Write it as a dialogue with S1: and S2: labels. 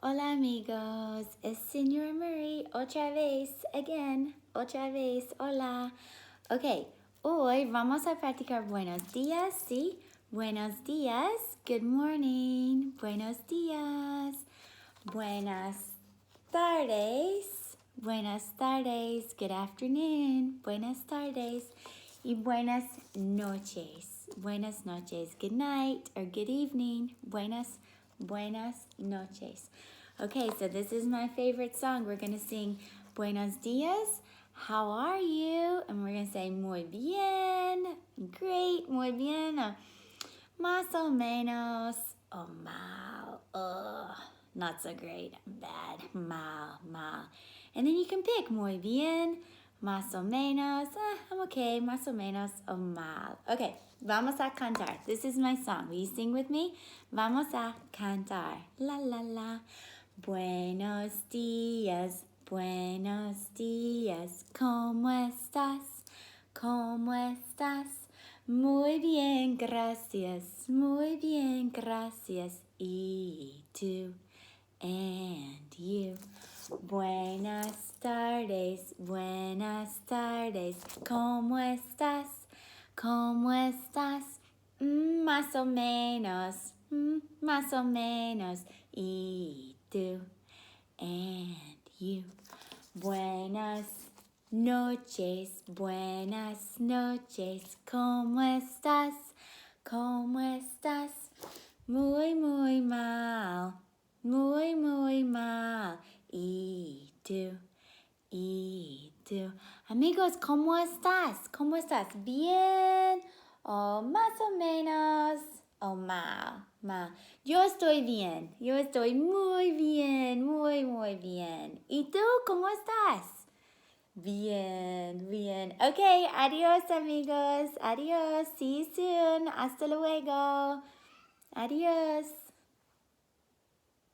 S1: Hola amigos, es Señora Marie otra vez, otra vez, hola. Ok, hoy vamos a practicar buenos días, ¿sí? Buenos días, good morning, buenos días, buenas tardes, good afternoon, buenas tardes, y buenas noches, good night or good evening, buenas noches. Okay, so this is my favorite song. We're gonna sing Buenos días, how are you? And we're gonna say muy bien, great, muy bien, más o menos, o mal, not so great, bad, mal. And then you can pick muy bien, más o menos, I'm okay, más o menos, o mal. Okay, vamos a cantar. This is my song. Will you sing with me? Vamos a cantar. La, la, la. Buenos días, ¿cómo estás? ¿Cómo estás? Muy bien, gracias, muy bien, gracias. Y tú, and you. Buenas tardes, ¿cómo estás? ¿Cómo estás? Más o menos, más o menos. Y tú, and you. Buenas noches, ¿cómo estás? ¿Cómo estás? Muy, muy mal, muy mal. Y tú, y tú. Amigos, ¿cómo estás? ¿Cómo estás? ¿Bien? ¿O más o menos? ¿O mal? Yo estoy bien. Yo estoy muy bien, muy bien. ¿Y tú cómo estás? Bien, bien. Ok, adiós amigos. Adiós. See you soon. Hasta luego. Adiós.